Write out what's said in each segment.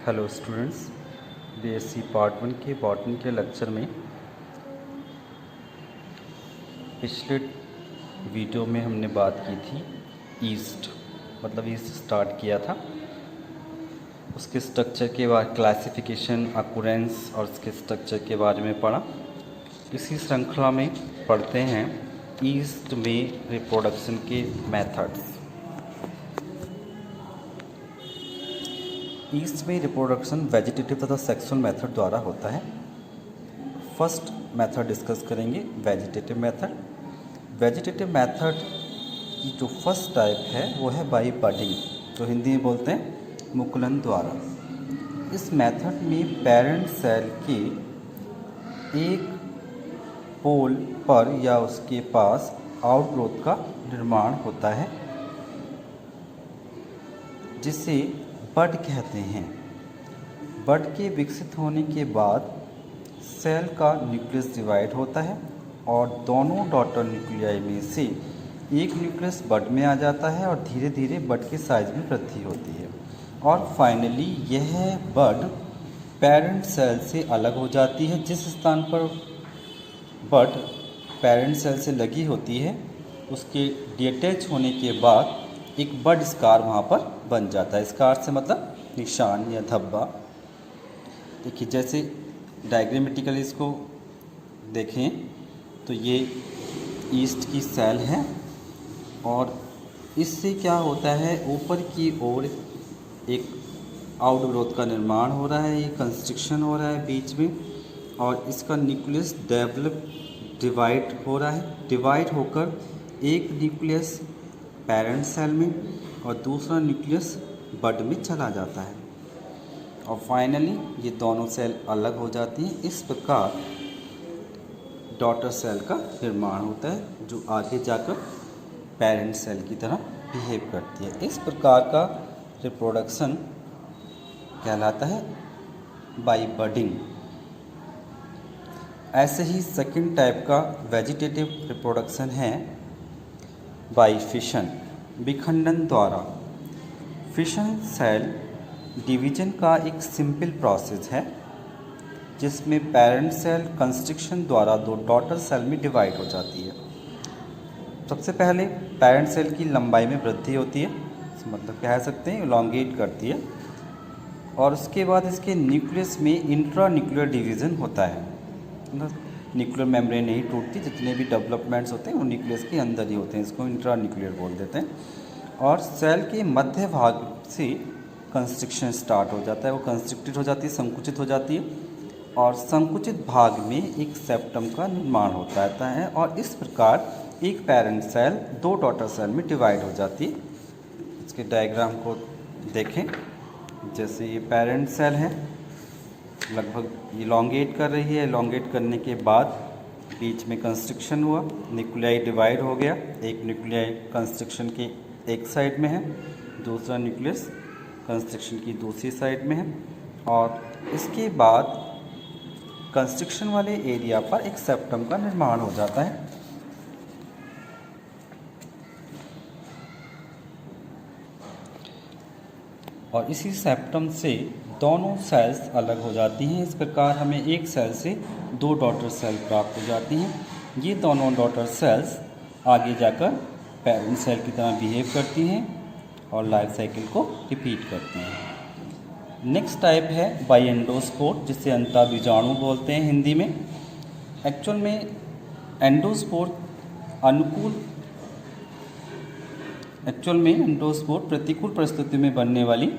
Hello students, BSc part 1 के botany के lecture में पिछले वीडियो में हमने बात की थी ईस्ट स्टार्ट किया था। उसके स्ट्रक्चर के बाद क्लासिफिकेशन, अकुरेंस और उसके स्ट्रक्चर के बारे में पढ़ा। इसी श्रृंखला में पढ़ते हैं ईस्ट में रिप्रोडक्शन के मेथड्स। ईस्ट में रिप्रोडक्शन वेजिटेटिव तथा सेक्सुअल मेथड द्वारा होता है। फर्स्ट मेथड डिस्कस करेंगे वेजिटेटिव मेथड। वेजिटेटिव मेथड की जो फर्स्ट टाइप है वो है बाई बडिंग, जो हिंदी में बोलते हैं मुकुलन द्वारा। इस मेथड में पेरेंट सेल के एक पोल पर या उसके पास आउटग्रोथ का निर्माण होता है, जिसे बड कहते हैं। बड के विकसित होने के बाद सेल का न्यूक्लियस डिवाइड होता है और दोनों डॉटर न्यूक्लियाई में से एक न्यूक्लियस बड में आ जाता है और धीरे धीरे बड के साइज में वृद्धि होती है और फाइनली यह बड पेरेंट सेल से अलग हो जाती है। जिस स्थान पर बड पेरेंट सेल से लगी होती है उसके डिटैच होने के बाद एक बड स्कार वहाँ पर बन जाता है। स्कार से मतलब निशान या धब्बा। देखिए, जैसे डायग्रामेटिकली इसको देखें तो ये ईस्ट की सेल है और इससे क्या होता है, ऊपर की ओर एक आउटग्रोथ का निर्माण हो रहा है, ये कंस्ट्रक्शन हो रहा है बीच में और इसका न्यूक्लियस डिवाइड हो रहा है। डिवाइड होकर एक न्यूक्लियस पेरेंट सेल में और दूसरा न्यूक्लियस बड में चला जाता है और फाइनली ये दोनों सेल अलग हो जाती हैं। इस प्रकार डॉटर सेल का निर्माण होता है जो आगे जाकर पेरेंट सेल की तरह बिहेव करती है। इस प्रकार का रिप्रोडक्शन कहलाता है बाई बडिंग। ऐसे ही सेकंड टाइप का वेजिटेटिव रिप्रोडक्शन है बाई फिशन, विखंडन द्वारा। फिशन सेल डिवीजन का एक सिंपल प्रोसेस है जिसमें पेरेंट सेल कंस्ट्रक्शन द्वारा दो डॉटर सेल में डिवाइड हो जाती है। सबसे पहले पेरेंट सेल की लंबाई में वृद्धि होती है, मतलब कह सकते हैं इलोंगेट करती है, और उसके बाद इसके न्यूक्लियस में इंट्रा न्यूक्लियर डिवीज़न होता है। मतलब न्यूक्लियर मेम्ब्रेन नहीं टूटती, जितने भी डेवलपमेंट्स होते हैं वो न्यूक्लियस के अंदर ही होते हैं, इसको इंट्रा न्यूक्लियर बोल देते हैं। और सेल के मध्य भाग से कंस्ट्रक्शन स्टार्ट हो जाता है, वो कंस्ट्रिक्टेड हो जाती है, संकुचित हो जाती है और संकुचित भाग में एक सेप्टम का निर्माण होता है और इस प्रकार एक पेरेंट सेल दो डॉटर सेल में डिवाइड हो जाती है। इसके डायग्राम को देखें, जैसे ये पेरेंट सेल है, लगभग इलोंगेट कर रही है। इलोंगेट करने के बाद बीच में कंस्ट्रक्शन हुआ, न्यूक्लियाई डिवाइड हो गया। एक न्यूक्लियाई कंस्ट्रक्शन के एक साइड में है, दूसरा न्यूक्लियस कंस्ट्रक्शन की दूसरी साइड में है और इसके बाद कंस्ट्रक्शन वाले एरिया पर एक सेप्टम का निर्माण हो जाता है। और इसी सेप्टम से दोनों सेल्स अलग हो जाती हैं। इस प्रकार हमें एक सेल से दो डॉटर सेल प्राप्त हो जाती हैं। ये दोनों डॉटर सेल्स आगे जाकर पेरेंट सेल की तरह बिहेव करती हैं और लाइफ साइकिल को रिपीट करती हैं। नेक्स्ट टाइप है बाई एंडोस्पोर, जिसे अंतःबीजाणु बोलते हैं हिंदी में। एक्चुअल में एंडोस्पोर प्रतिकूल परिस्थिति में बनने वाली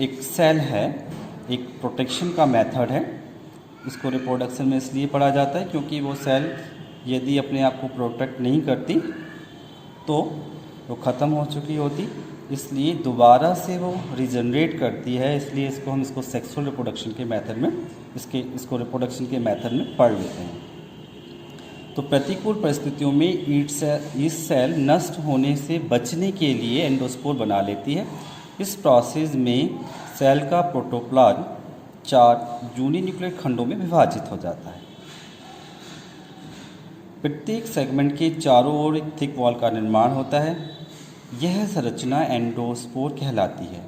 एक सेल है, एक प्रोटेक्शन का मेथड है। इसको रिप्रोडक्शन में इसलिए पढ़ा जाता है क्योंकि वो सेल यदि अपने आप को प्रोटेक्ट नहीं करती तो वो ख़त्म हो चुकी होती, इसलिए दोबारा से वो रीजनरेट करती है। इसलिए हम इसको सेक्सुअल रिप्रोडक्शन के मेथड में इसको रिप्रोडक्शन के मेथड में पढ़ लेते हैं। तो प्रतिकूल परिस्थितियों में ईस्ट सेल नष्ट होने से बचने के लिए एंडोस्पोर बना लेती है। इस प्रोसेस में सेल का प्रोटोप्लाज्म 4 यूनिन्यूक्लियर खंडों में विभाजित हो जाता है। प्रत्येक सेगमेंट के चारों ओर एक थिक वॉल का निर्माण होता है। यह संरचना एंडोस्पोर कहलाती है।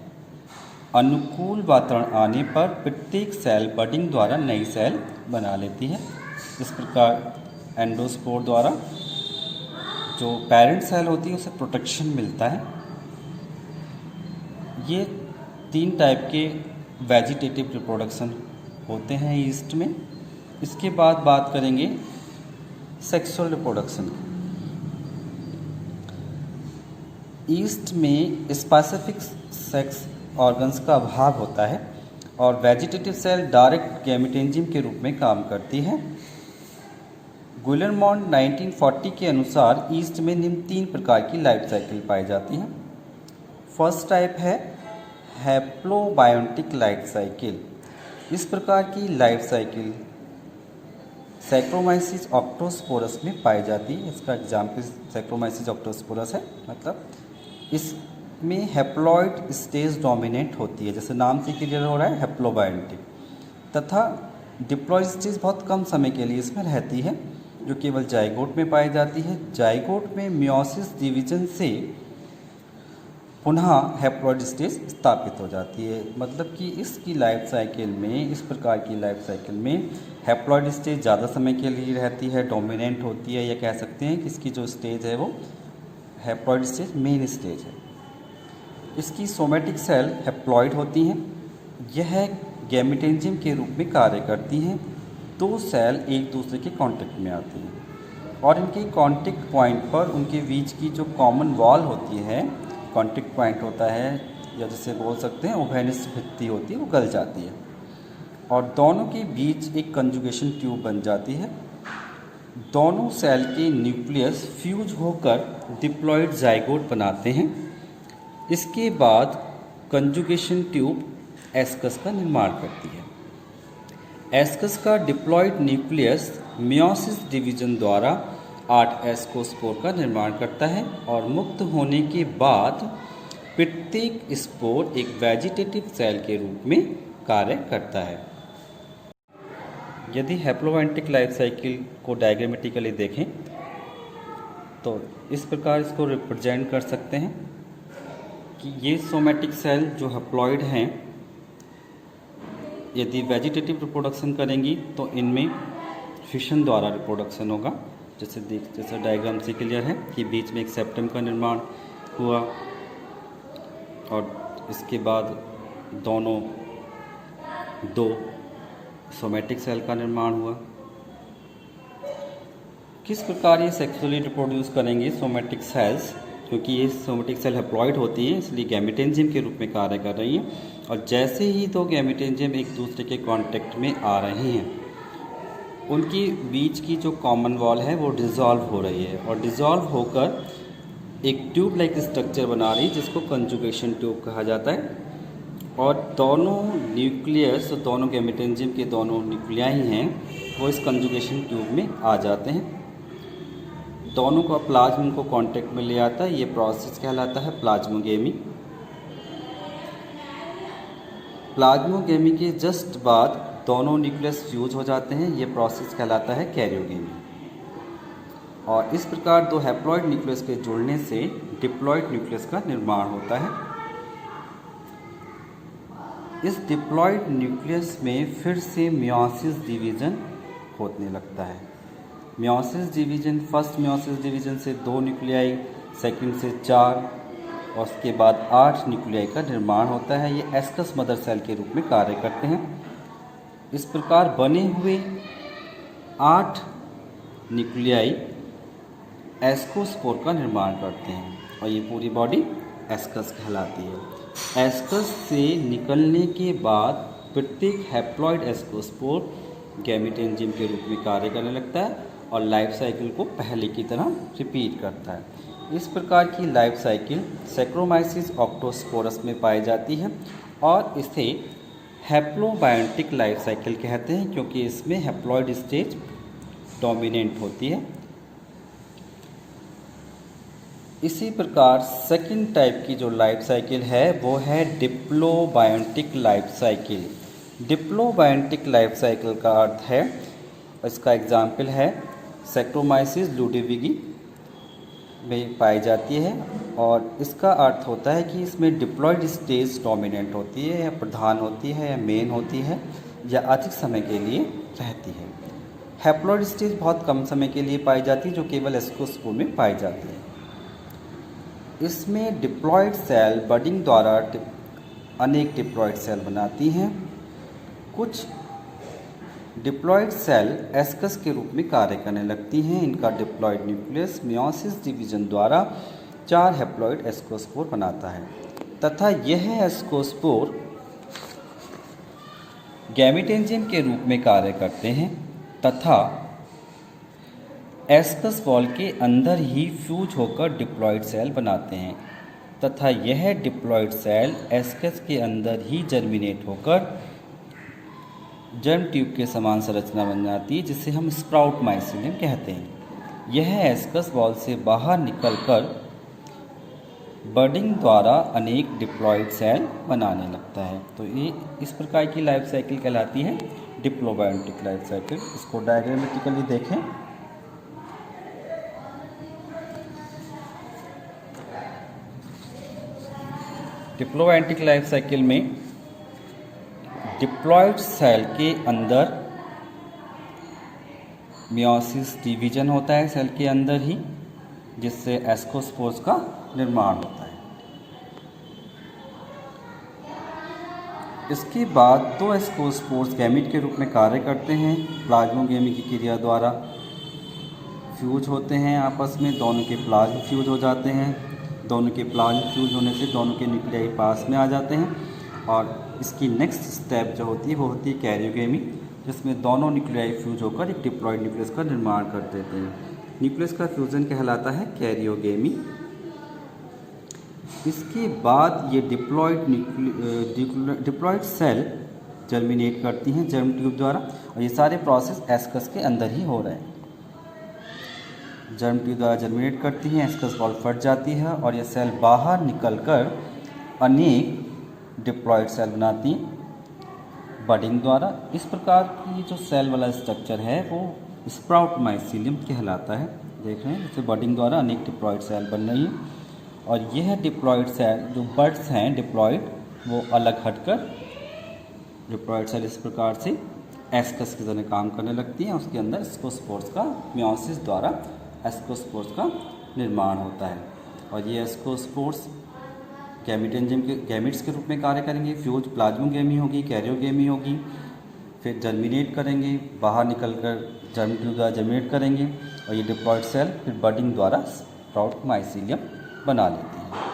अनुकूल वातावरण आने पर प्रत्येक सेल बडिंग द्वारा नई सेल बना लेती है। इस प्रकार एंडोस्पोर द्वारा जो पेरेंट सेल होती है उसे प्रोटेक्शन मिलता है। ये 3 टाइप के वेजिटेटिव रिप्रोडक्शन होते हैं ईस्ट में। इसके बाद बात करेंगे सेक्सुअल रिप्रोडक्शन। ईस्ट में स्पेसिफिक सेक्स ऑर्गन्स का अभाव होता है और वेजिटेटिव सेल डायरेक्ट गैमेटेंजियम के रूप में काम करती है। गुइलेरमॉन्ट 1940 के अनुसार ईस्ट में निम्न 3 प्रकार की लाइफ साइकिल पाई जाती हैं। फर्स्ट टाइप है हैप्लोबायोटिक लाइफ साइकिल। इस प्रकार की लाइफ साइकिल सैक्रोमाइसिस ऑक्टोस्पोरस में पाई जाती है। इसका एग्जाम्पल सैक्रोमाइसिस ऑक्टोस्पोरस है। मतलब इसमें हैप्लॉइड स्टेज डोमिनेंट होती है, जैसे नाम से क्लियर हो रहा है हैप्लोबायोटिक, तथा डिप्लॉइड स्टेज बहुत कम समय के लिए इसमें रहती है, जो केवल जाइगोट में पाई जाती है। जाइगोट में मियोसिस डिवीजन से पुनः हैप्लॉइड स्टेज स्थापित हो जाती है। मतलब कि इसकी लाइफ साइकिल में, इस प्रकार की लाइफ साइकिल में हैप्लॉइड स्टेज ज़्यादा समय के लिए रहती है, डोमिनेंट होती है, या कह सकते हैं कि इसकी जो स्टेज है वो हैप्लॉइड स्टेज मेन स्टेज है। इसकी सोमेटिक सेल हैप्लॉइड होती हैं। यह गैमेटेंजियम के रूप में कार्य करती हैं। 2 सेल एक दूसरे के कांटेक्ट में आती हैं और इनके कांटेक्ट पॉइंट पर उनके बीच की जो कॉमन वॉल होती है, कांटेक्ट पॉइंट होता है, या जिसे बोल सकते हैं उभयनिष्ठ भित्ति होती है, वो गल जाती है और दोनों के बीच एक कंजुगेशन ट्यूब बन जाती है। दोनों सेल के न्यूक्लियस फ्यूज होकर डिप्लॉइड जाइगोट बनाते हैं। इसके बाद कंजुगेशन ट्यूब एस्कस का निर्माण करती है। एस्कस का डिप्लॉइड न्यूक्लियस मियोसिस डिवीजन द्वारा 8 एस्कोस्पोर का निर्माण करता है और मुक्त होने के बाद प्रत्येक स्पोर एक वेजिटेटिव सेल के रूप में कार्य करता है। यदि हैप्लोबायोटिक लाइफ साइकिल को डायग्रामेटिकली देखें तो इस प्रकार इसको रिप्रेजेंट कर सकते हैं कि ये सोमेटिक सेल जो हैप्लॉइड हैं, यदि वेजिटेटिव रिप्रोडक्शन करेंगी तो इनमें फिशन द्वारा रिप्रोडक्शन होगा। जैसे डायग्राम से क्लियर है कि बीच में एक सेप्टम का निर्माण हुआ और इसके बाद दोनों 2 सोमेटिक सेल का निर्माण हुआ। किस प्रकार ये सेक्सुअली रिप्रोड्यूस करेंगे सोमेटिक सेल्स, क्योंकि ये सोमेटिक सेल हैप्लॉइड होती है इसलिए गैमेटेंजियम के रूप में कार्य कर रही हैं और जैसे ही 2 गैमेटेंजियम एक दूसरे के कांटेक्ट में आ रहे हैं, उनकी बीच की जो कॉमन वॉल है वो डिज़ोल्व हो रही है और डिज़ोल्व होकर एक ट्यूब लाइक स्ट्रक्चर बना रही है, जिसको कंजुगेशन ट्यूब कहा जाता है। और दोनों न्यूक्लियस, दोनों गैमेटेंजियम के दोनों न्यूक्लियाई हैं, वो इस कंजुगेशन ट्यूब में आ जाते हैं। दोनों का प्लाज्म को कांटेक्ट में ले आता है। ये प्रोसेस कहलाता है प्लाज्मोगेमी। प्लाज्मोगेमी के जस्ट बाद दोनों न्यूक्लियस फ्यूज हो जाते हैं। ये प्रोसेस कहलाता है कैरियोगेमी। और इस प्रकार 2 हैप्लॉइड न्यूक्लियस के जुड़ने से डिप्लॉइड न्यूक्लियस का निर्माण होता है। इस डिप्लॉइड न्यूक्लियस में फिर से मियोसिस डिवीजन होने लगता है। Meiosis division, first meiosis division से 2 न्यूक्लियाई, सेकंड से 4 और उसके बाद 8 न्यूक्लियाई का निर्माण होता है। ये एस्कस मदर सेल के रूप में कार्य करते हैं। इस प्रकार बने हुए 8 न्यूक्लियाई एस्कोस्पोर का निर्माण करते हैं और ये पूरी बॉडी एस्कस कहलाती है। एस्कस से निकलने के बाद प्रत्येक हैप्लॉइड एस्कोस्पोर गैमेटेंजियम के रूप में कार्य करने लगता है और लाइफ साइकिल को पहले की तरह रिपीट करता है। इस प्रकार की लाइफ साइकिल सैक्रोमाइसिस ऑक्टोस्पोरस में पाई जाती है और इसे हैप्लोबायोटिक लाइफ साइकिल कहते हैं, क्योंकि इसमें हैप्लॉइड स्टेज डोमिनेंट होती है। इसी प्रकार सेकंड टाइप की जो लाइफ साइकिल है वो है diplobiontic life cycle. Diplobiontic life cycle का अर्थ है, इसका एग्जाम्पल है सैक्रोमाइसिस लुडिविगी में पाई जाती है और इसका अर्थ होता है कि इसमें डिप्लॉयड स्टेज डोमिनेंट होती है या प्रधान होती है या मेन होती है या अधिक समय के लिए रहती है। हैप्लॉयड स्टेज बहुत कम समय के लिए पाई जाती है, जो केवल एस्कोस्पोर में पाई जाती है। इसमें डिप्लॉयड सेल बडिंग द्वारा अनेक डिप्लॉयड सेल बनाती हैं। कुछ डिप्लॉयड सेल एस्कस के रूप में कार्य करने लगती हैं। इनका डिप्लॉयड न्यूक्लियस मियोसिस डिवीजन द्वारा 4 हैप्लॉयड एस्कोस्पोर बनाता है तथा यह एस्कोस्पोर गैमेटेंजियम के रूप में कार्य करते हैं तथा एस्कस वॉल के अंदर ही फ्यूज होकर डिप्लॉयड सेल बनाते हैं तथा यह डिप्लॉयड सेल एस्कस के अंदर ही जर्मिनेट होकर जर्म ट्यूब के समान संरचना बन जाती है, जिसे हम स्प्राउट माइसीलियम कहते हैं। यह एस्कस वॉल से बाहर निकलकर बडिंग द्वारा अनेक डिप्लॉयड सेल बनाने लगता है। तो ये इस प्रकार की लाइफ साइकिल कहलाती है डिप्लोबायोटिक लाइफ साइकिल। इसको डायग्रामेटिकली देखें। डिप्लोबायोटिक लाइफ साइकिल में डिप्लॉयड सेल के अंदर मियोसिस डिवीजन होता है सेल के अंदर ही, जिससे एस्कोस्पोर्स का निर्माण होता है। इसके बाद 2 एस्कोस्पोर्स गैमीट के रूप में कार्य करते हैं। प्लाज्मोगेमी की क्रिया द्वारा फ्यूज होते हैं आपस में, दोनों के प्लाज्म फ्यूज हो जाते हैं। दोनों के प्लाज्म फ्यूज होने से दोनों के न्यूक्लियाई पास में आ जाते हैं और इसकी नेक्स्ट स्टेप जो होती है वो होती है कैरियोगेमी, जिसमें दोनों न्यूक्लियाई फ्यूज होकर एक डिप्लॉयड न्यूक्लियस का निर्माण कर देते हैं। न्यूक्लियस का फ्यूजन कहलाता है कैरियोगेमी। इसके बाद ये डिप्लॉयड सेल जर्मिनेट करती हैं जर्म ट्यूब द्वारा, और ये सारे प्रोसेस एस्कस के अंदर ही हो रहे हैं। जर्म ट्यूब द्वारा जर्मिनेट करती हैं, एस्कस वॉल फट जाती है और ये सेल बाहर निकलकर अनेक डिप्लॉयड सेल बनाती हैं बडिंग द्वारा। इस प्रकार की जो सेल वाला स्ट्रक्चर है वो स्प्राउट माइसीलियम कहलाता है। देख रहे हैं जैसे बडिंग द्वारा अनेक डिप्लॉयड सेल बन रही हैं और यह डिप्लॉयड सेल जो बड्स हैं डिप्लॉयड, वो अलग हटकर डिप्लॉयड सेल इस प्रकार से एस्कस की तरह काम करने लगती हैं। उसके अंदर एस्कोस्पोर्स का मियोसिस द्वारा एस्कोस्पोर्स का निर्माण होता है और ये एस्कोस्पोर्स गैमीट्स के रूप में कार्य करेंगे। फ्यूज प्लाज्मोगेमी होगी, कैरियोगेमी होगी, फिर जर्मिनेट करेंगे, बाहर निकलकर जर्म ट्यूब द्वारा जर्मिनेट करेंगे और ये डिप्लॉयड सेल फिर बडिंग द्वारा स्प्राउट माइसीलियम बना लेती है।